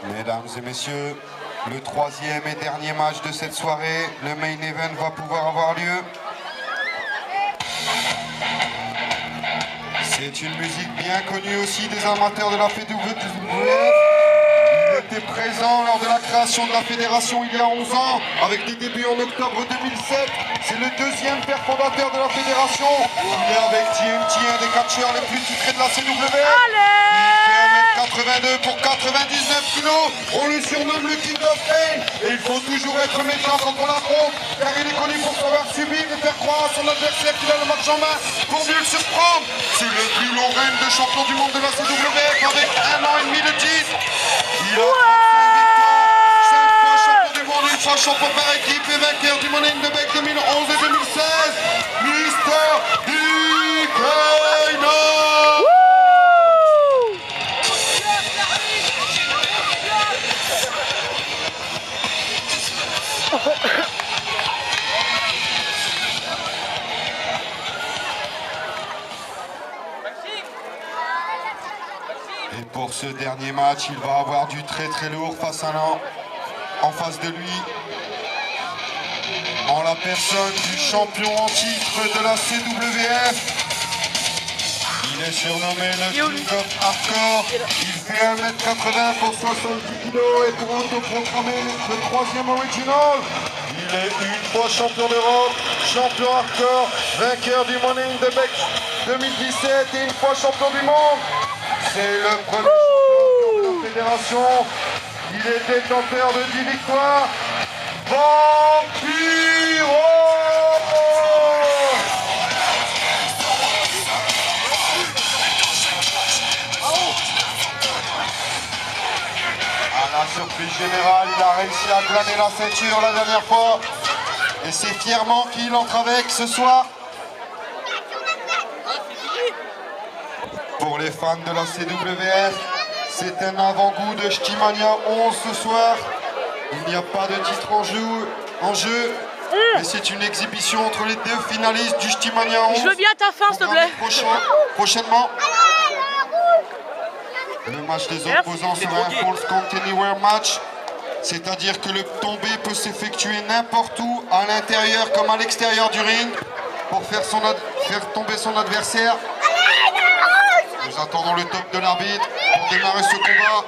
Mesdames et messieurs, le troisième et dernier match de cette soirée, le main event va pouvoir avoir lieu. C'est une musique bien connue aussi des amateurs de la FWF. Il était présent lors de la création de la fédération il y a 11 ans, avec des débuts en octobre 2007. C'est le deuxième père fondateur de la fédération. Il est avec TMT, un des catcheurs les plus titrés de la CWF. Il fait 1m82 pour 99 kg. On le surnomme le King of Pain. Et il faut toujours être méchant quand on l'affronte, car il est connu pour savoir subir et faire croire à son adversaire qu'il a le match en main pour mieux le surprendre. C'est le plus long règne de champion du monde de la CWF avec 1 an et demi de titre. Il a 35 victoires, 5 fois champion du monde, 1 fois champion par équipe et vainqueur du Money in the Bank 2011 et 2016. Mister Dikaino. Et pour ce dernier match, il va avoir du très lourd face à en face de lui, en la personne du champion en titre de la CWF. Il est surnommé le King of Hardcore. Il fait 1m80 pour 70 kg et pour autoproclamer le troisième original. Il est une fois champion d'Europe, champion hardcore, vainqueur du Money in the Bank 2017 et une fois champion du monde. C'est le premier champion de la fédération. Il est détenteur de 10 victoires. Vampiro! À la surprise générale, il a réussi à glaner la ceinture la dernière fois. Et c'est fièrement qu'il entre avec ce soir. Pour les fans de la CWF, c'est un avant-goût de Shtimania 11 ce soir. Il n'y a pas de titre en jeu, mais c'est une exhibition entre les deux finalistes du Shtimania 11. Je veux bien ta fin, s'il te plaît. Prochainement, le match des opposants sera un Falls Count Anywhere match, c'est-à-dire que le tombé peut s'effectuer n'importe où, à l'intérieur comme à l'extérieur du ring, pour faire tomber son adversaire. Nous attendons le top de l'arbitre pour démarrer ce combat.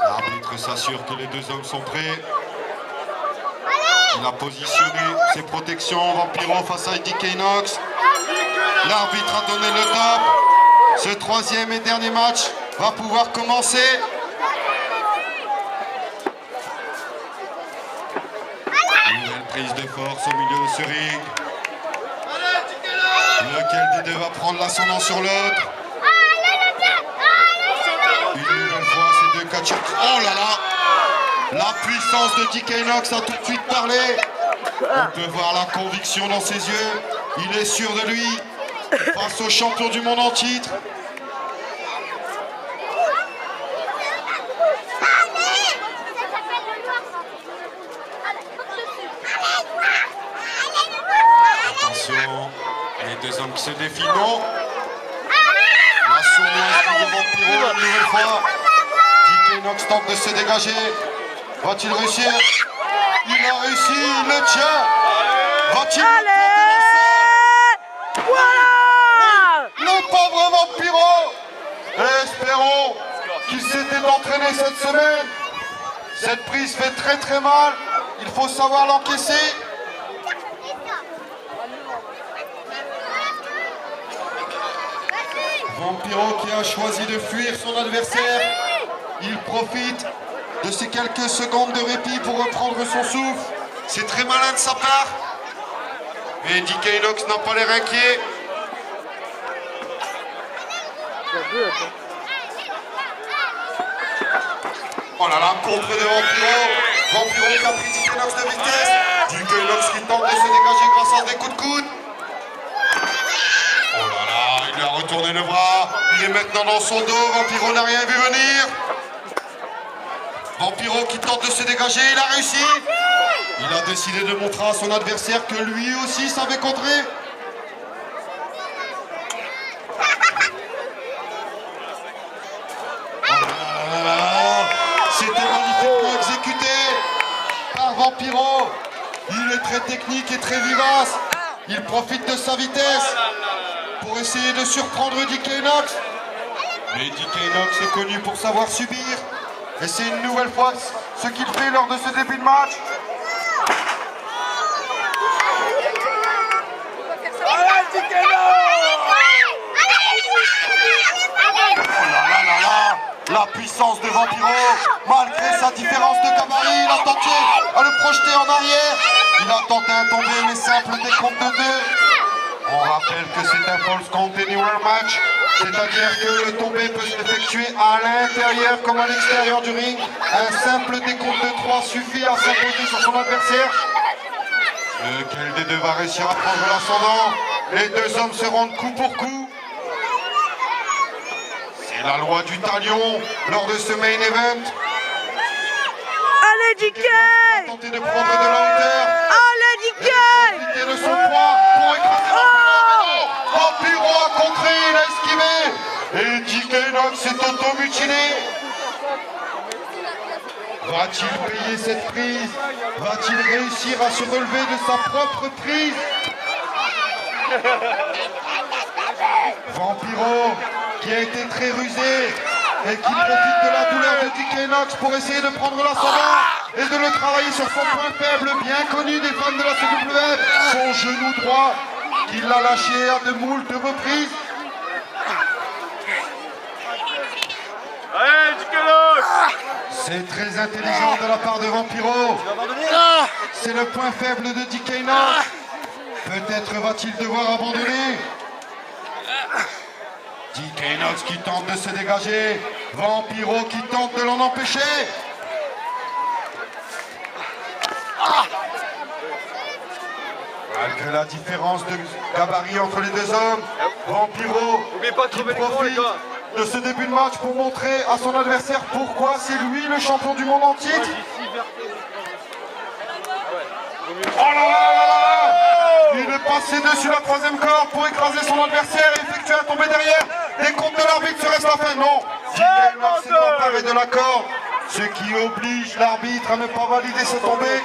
L'arbitre s'assure que les deux hommes sont prêts. Il a positionné ses protections Vampiro face à Dikainox. L'arbitre a donné le top. Ce troisième et dernier match va pouvoir commencer. Prise de force au milieu de ce ring. Lequel des deux va prendre l'ascendant sur l'autre? Une nouvelle fois, ces deux catcheurs. Oh là là! La puissance de Dikainox a tout de suite parlé. On peut voir la conviction dans ses yeux. Il est sûr de lui. Face au champion du monde en titre. Les deux hommes qui se défient, non. La sournoise de Vampiro une nouvelle fois. Dikainox tente de se dégager. Va-t-il réussir? Il a réussi, il le tient. Va-t-il le planter dans le sol? Voilà! Le pauvre Vampiro. Espérons qu'il s'était entraîné cette semaine. Cette prise fait très mal. Il faut savoir l'encaisser. Vampiro qui a choisi de fuir son adversaire. Il profite de ces quelques secondes de répit pour reprendre son souffle. C'est très malin de sa part. Mais Dikainox n'a pas l'air inquiet. Oh là là, contre de Vampiro. Vampiro qui a pris Dikainox de vitesse. Dikainox qui tente de se dégager grâce à des coups de coude. Oh là là, il a retourné le bras. Il est maintenant dans son dos. Vampiro n'a rien vu venir. Vampiro qui tente de se dégager. Il a réussi. Il a décidé de montrer à son adversaire que lui aussi savait contrer. Vampiro. Il est très technique et très vivace. Il profite de sa vitesse pour essayer de surprendre DK Nox. Mais DK Nox est connu pour savoir subir. Et c'est une nouvelle fois ce qu'il fait lors de ce début de match. La puissance de Vampiro, malgré sa différence de gabarit, il a tenté à le projeter en arrière. Il a tenté un tombé, mais simple décompte de 2. On rappelle que c'est un false count anywhere match, c'est-à-dire que le tombé peut s'effectuer à l'intérieur comme à l'extérieur du ring. Un simple décompte de 3 suffit à s'imposer sur son adversaire. Lequel des deux va réussir à prendre l'ascendant? Les deux hommes se rendent coup pour coup. C'est la loi du talion lors de ce main event. Allez, DK! Il a tenté de prendre de la hauteur. Allez, DK! Et de son poids pour écraser Vampiro a contré, il a esquivé. Et DK Nox s'est auto-mutilé. Va-t-il payer cette prise? Va-t-il réussir à se relever de sa propre prise? Vampiro, qui a été très rusé et qui profite de la douleur de DK Nox pour essayer de prendre l'ascendant et de le travailler sur son point faible, bien connu des fans de la CWF, son genou droit, qu'il a lâché à de moultes reprises. Allez, DK Nox! C'est très intelligent de la part de Vampiro. C'est le point faible de DK Nox. Peut-être va-t-il devoir abandonner. DK Nox qui tente de se dégager. Vampiro qui tente de l'en empêcher. Malgré la différence de gabarit entre les deux hommes, Vampiro qui profite de ce début de match pour montrer à son adversaire pourquoi c'est lui le champion du monde en titre. Oh là là là là! Il est passé dessus la troisième corde pour écraser son adversaire et effectuer un tombé derrière. Les comptes de l'arbitre se restent la fin. Non, DK Nox s'est emparé de la corde, ce qui oblige l'arbitre à ne pas valider ce tombé.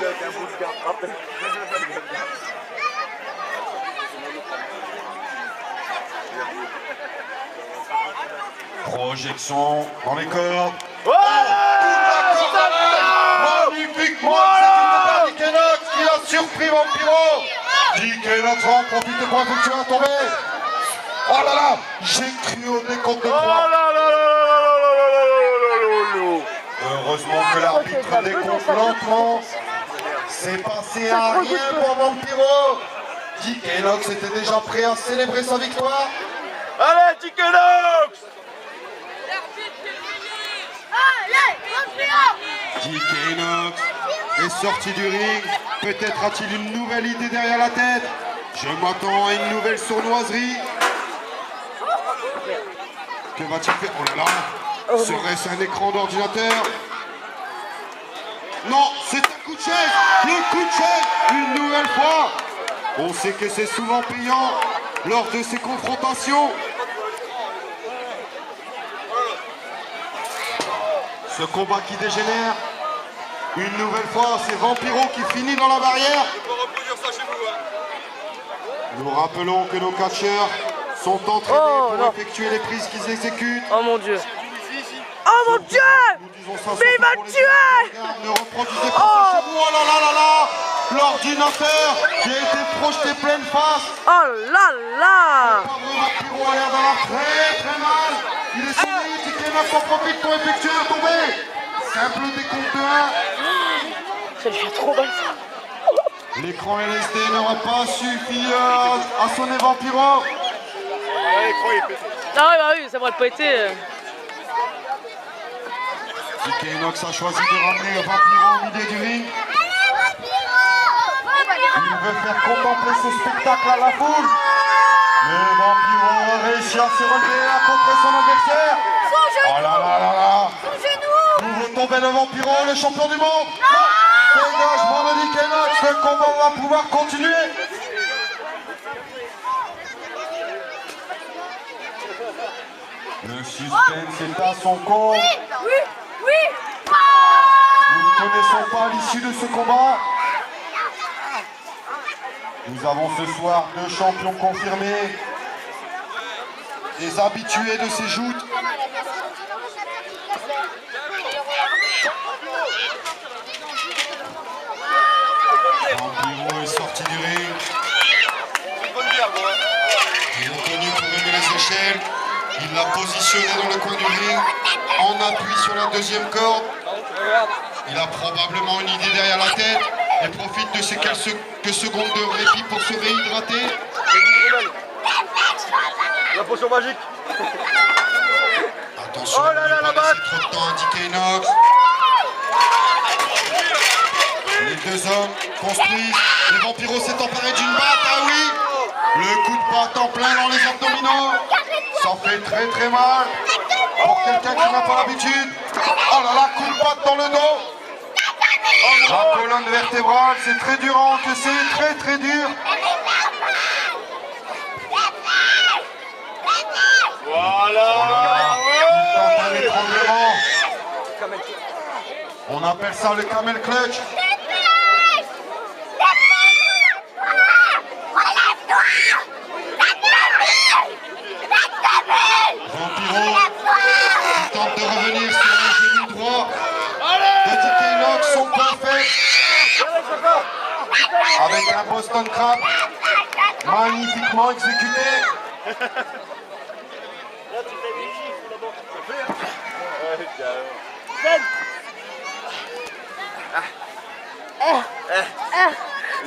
Projection dans les cordes. Oh, magnifiquement exécuté par DK Nox qui a surpris Vampiro. DK Nox en profite pour effectuer un tombé. Oh là là, j'ai cru au décompte de 3. Heureusement que l'arbitre décompte lentement. C'est passé à rien pour Vampiro. DK Nox était déjà prêt à célébrer sa victoire. Allez, DK Nox! DK Nox est sorti du ring. Peut-être a-t-il une nouvelle idée derrière la tête. Je m'attends à une nouvelle sournoiserie. Que va-t-il faire? Oh là là! Serait-ce un écran d'ordinateur? Non, c'est un coup de chaise! Le coup de chaise! Une nouvelle fois! On sait que c'est souvent payant lors de ces confrontations. Ce combat qui dégénère. Une nouvelle fois, c'est Vampiro qui finit dans la barrière. Nous rappelons que nos catcheurs sont entraînés pour effectuer les prises qu'ils exécutent. Oh mon Dieu! Oh mon Dieu! Mais il va le tuer! Ne reproduisez pas ça chez vous. Oh là là là là! L'ordinateur qui a été projeté pleine face. Oh là là! Vampiro a l'air d'avoir très très mal. Il est sauvé, DK Nox en profite pour effectuer un tombé. Simple décompte de 1. Ça lui fait trop mal. L'écran LSD n'aura pas suffi à sonner Vampiro. Ah ouais, bah oui, ça m'aurait pas été. DK Nox a choisi de ramener Vampiro au milieu du ring. Il veut faire contempler ce spectacle à la foule. Mais Vampiro a réussi à se relever à contrer son adversaire. Oh là là là là. Nouveau tombé de Vampiro, le champion du monde. Dégagement de DK Nox, le combat va pouvoir continuer. Le suspense est à son comble. Oui. Nous connaissons pas l'issue de ce combat. Nous avons ce soir 2 champions confirmés, des habitués de ces joutes. Vampiro est sorti du ring. Il est connu pour aimer les échelles. Il l'a positionné dans le coin du ring, en appui sur la 2e corde. Il a probablement une idée derrière la tête et profite de ces quelques secondes de répit pour se réhydrater. La potion magique. Attention, Oh là là, ne la pas batte. laisser trop de temps à DK Nox. Les 2 hommes construisent. Les vampiros s'est emparé d'une batte, ah oui! Le coup de patte en plein dans les abdominaux. Ça fait très très mal pour quelqu'un qui n'a pas l'habitude. Oh là là, coup de patte dans le dos. La colonne vertébrale, c'est très dur à encaisser, très très dur. Voilà. Il tente un étranglement. On appelle ça le camel clutch. Vampiro qui tente de revenir sur un genou droit de DK Nox, son point faible, avec un Boston Crab magnifiquement exécuté.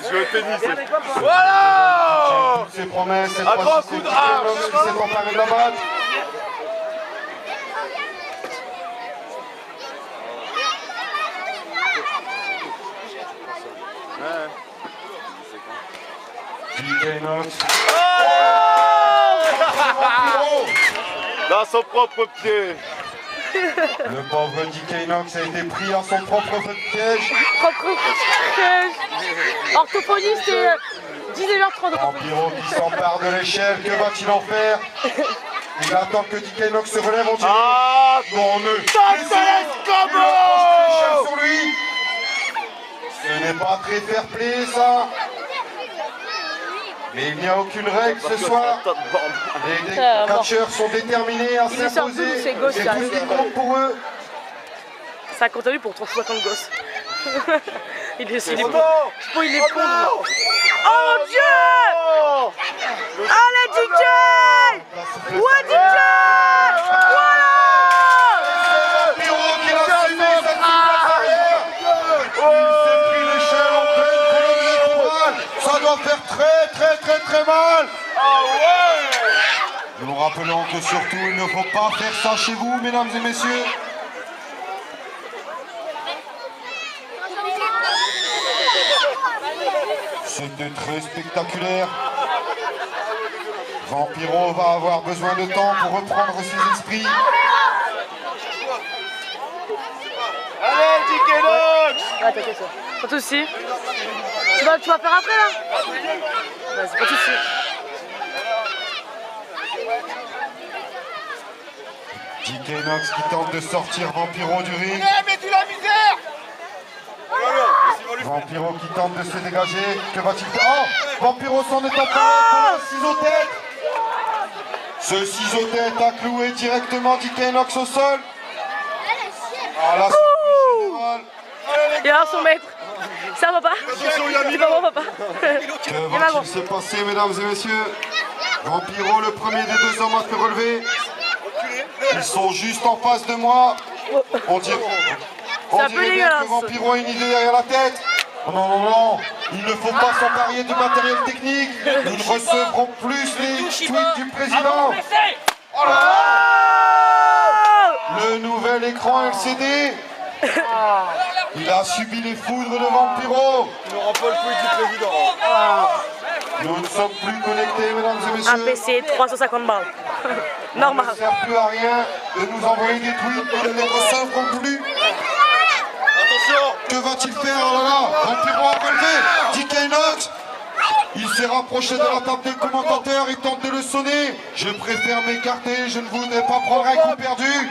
Je vais au tennis. Voilà. Ses promesses, cette Un grand fois-ci, coup c'est de DK hache. Nox qui s'est emparé de la batte. DK Nox. Vampiro. Dans son propre pied. Le pauvre DK Nox a été pris à son propre feu de piège. Orthophoniste et 19h30. Vampiro qui s'empare de l'échelle, que va-t-il en faire? Il attend que DK Nox se relève, on dirait. Ah, Non, ne. Combo. L'échelle sur lui. Ce n'est pas très fair play, ça. Mais il n'y a aucune règle ce soir. Les catcheurs sont déterminés à Il est sorti de s'imposer. ses gosses, C'est là. tout ce qui compte pour eux. Ça compte à lui pour 350 gosses. il est Oh bon. non. Il est pondre. Oh mon Dieu! Allez DJ! Ouais DJ! Voilà! Vampiro qui l'a suivi cette arrière. Il s'est pris l'échelle en pleine colonne vertébrale. Ça doit faire très mal. Ah ouais. Nous rappelons que surtout il ne faut pas faire ça chez vous, mesdames et messieurs. C'était très spectaculaire. Vampiro va avoir besoin de temps pour reprendre ses esprits. Allez, DK Nox. Ouais, t'inquiète, pas de soucis. Tu vas faire après là? Ouais, c'est pas de soucis. DK Nox qui tente de sortir Vampiro du ring. Mais tu la misère. Vampiro qui tente de se dégager. Que va-t-il faire? Oh! Vampiro s'en est emparé pour un ciseau-tête. Ce ciseau-tête a cloué directement DK Nox au sol. Ah, la surprise générale. Il va voir son maître. Ça va pas? C'est pas bon papa. Que va-t-il se passer, mesdames et messieurs? Vampiro, le premier des 2 hommes à se relever. Ils sont juste en face de moi. On dirait bien que dégueulasse. Vampiro a une idée derrière la tête. Oh non, il ne faut pas s'emparer du matériel technique. Nous ne recevrons plus les tweets du président. Oh là là! Le nouvel écran LCD. Il a subi les foudres de Vampiro. Il n'aura pas le tweet du président. Nous ne sommes plus connectés, mesdames et Un messieurs. PC 350 balles. Normal. Il ne sert plus à rien de nous envoyer des tweets, nous ne les recevrons plus. Attention. Que va-t-il faire? Oh là là, Vampiro a relevé. DK Nox. Il s'est rapproché de la table des commentateurs et tente de le sonner. Je préfère m'écarter, je ne voudrais pas prendre un coup perdu.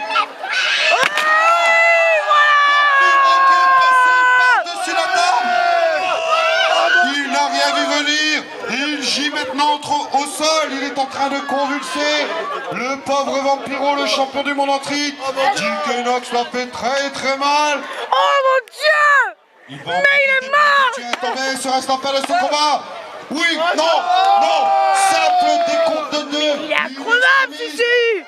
Vampiro qui est passé gît maintenant au sol, il est en train de convulser. Le pauvre Vampiro, le champion du monde en trique. DK Nox l'a fait très très mal. Oh mon Dieu! Il va Mais il est mort! Tu es tombé, serait-ce la fin de ce combat? Oui, non, non, simple décompte de 2. Il est incroyable, Sushi!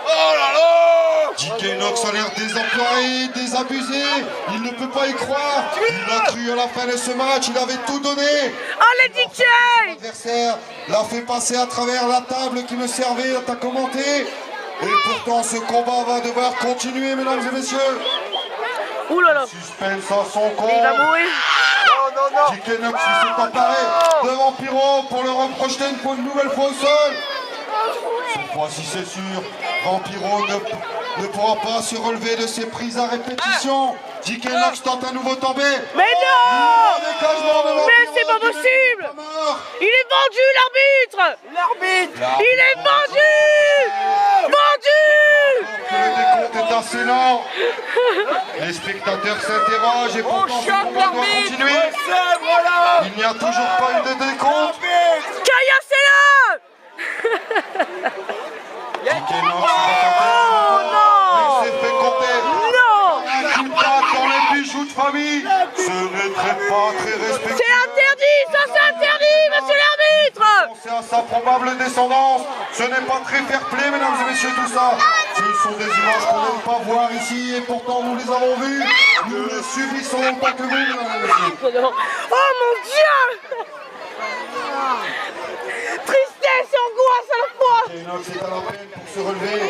Oh là là! DK Nox a l'air désemployé, désabusé, il ne peut pas y croire. Il a cru à la fin de ce match, il avait tout donné. Oh les DK! L'adversaire l'a fait passer à travers la table qui me servait à commenter. Et pourtant ce combat va devoir continuer, mesdames et messieurs. Ouh là là! Suspense à son compte. Il va mourir! Non, non, non! DK Nox s'est emparé de Vampiro pour le reprojeter une nouvelle fois au sol. Cette fois-ci c'est sûr, Vampiro ne pourra pas se relever de ses prises à répétition. DK Nox tente un nouveau tombé. Mais non! Mais c'est pas possible! Il est vendu, l'arbitre! L'arbitre! Il est vendu! Vendu! Le décompte est assez lent. Les spectateurs s'interrogent et pourtant ce combat doit continuer. Voilà! Il n'y a toujours pas eu de décompte. Caillassez-le! DK Nox Oh non! s'est fait compter. Non! Un coup de patte dans les bijoux de famille. Ce n'est pas très respectueux. C'est interdit! Ça c'est interdit, monsieur l'arbitre! C'est à sa probable descendance. Ce n'est pas très fair-play, mesdames et messieurs, tout ça. Ce sont des images qu'on n'aime pas voir ici et pourtant nous les avons vues. Nous les subissons autant que vous, mesdames et messieurs. Oh mon Dieu! Tristesse et angoisse à la fois! DK Nox est à la peine pour se relever.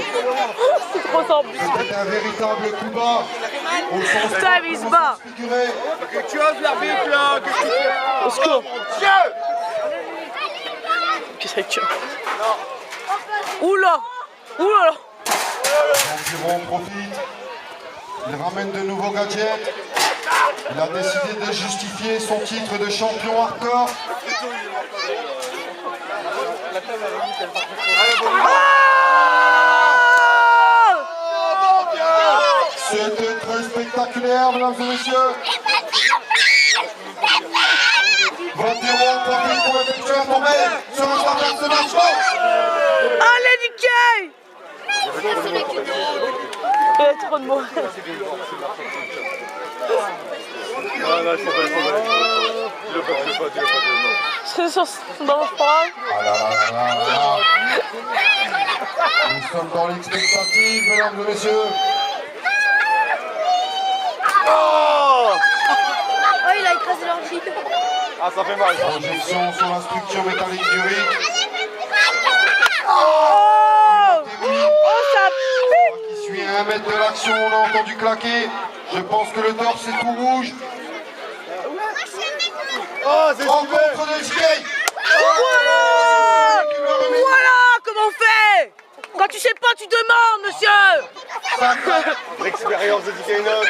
C'est trop simple. C'était un véritable coup bas. Au sens Putain, il se bat. figuré. Que tu oses l'arbitre là! Qu'est-ce que tu fais? Au secours! Mon Dieu! Qu'est-ce que tu... Oula! Oula! Vampiro en profite. Il ramène de nouveaux gadgets. Il a décidé de justifier son titre de champion hardcore. C'était très spectaculaire, mesdames et messieurs. Vampiro en profite pour effectuer un tombé sur un starter de ce match. Allez, DK! Il y a trop de mots. Ah là, il faut pas. Dis-le pas. C'est sur dans mon parole. Ah là là là là là. Nous sommes dans l'expectative, mesdames et messieurs. Oh! Oh, il a écrasé l'orgie. Ah, ça fait mal. Projection sur la structure métallique du ring. Oh! Oh, ça pique! Qui suit à 1 mètre de l'action, on a entendu claquer. Je pense que le torse est tout rouge. Oh, c'est Rencontre de DK. Voilà! Voilà comment on fait! Quand tu sais pas, tu demandes, monsieur! L'expérience de DK Nox.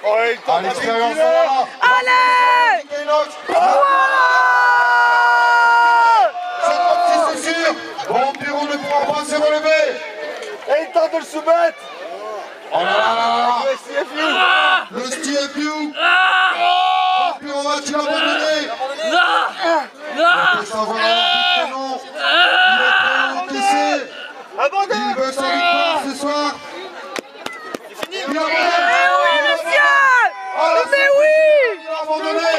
Oh, il À tente l'expérience, un voilà. Allez! DK Nox. Cette fois-ci, c'est sûr. Vampiro ne pourra pas se relever. Et il tente de le soumettre. Oh là là là là. Le CFU. Le CFU. Vampiro va-t-il abandonner? On peut savoir que non. Il est prêt à encaisser. Il veut sa victoire ce soir. Il a abandonné. Mais oui, monsieur! Ah, là, Mais oui! il a abandonné.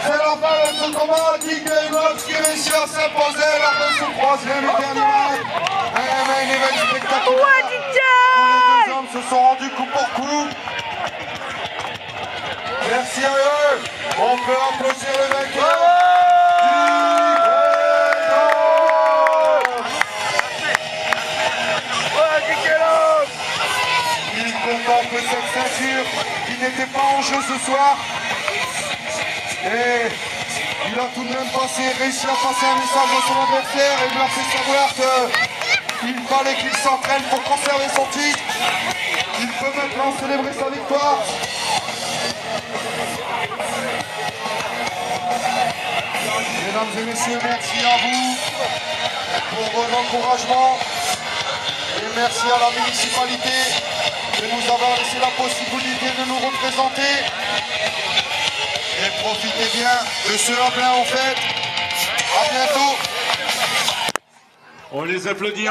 C'est la fin de ce combat. DK Nox qui réussit à s'imposer lors de ce troisième et dernier match. Un main event spectaculaire. Ouais, Les DK! deux hommes se sont rendus coup pour coup. Merci à eux. On peut applaudir le vainqueur. Ouais, DK Nox. Il contemple cette ceinture qui n'était pas en jeu ce soir. Et il a tout de même réussi à passer un message à son adversaire et lui a fait savoir qu'il fallait qu'il s'entraîne pour conserver son titre. Il peut maintenant célébrer sa victoire. Mesdames et messieurs, merci à vous pour vos encouragements. Et merci à la municipalité de nous avoir laissé la possibilité de nous représenter. Et profitez bien de ce 1 en fait. À bientôt. On les applaudit.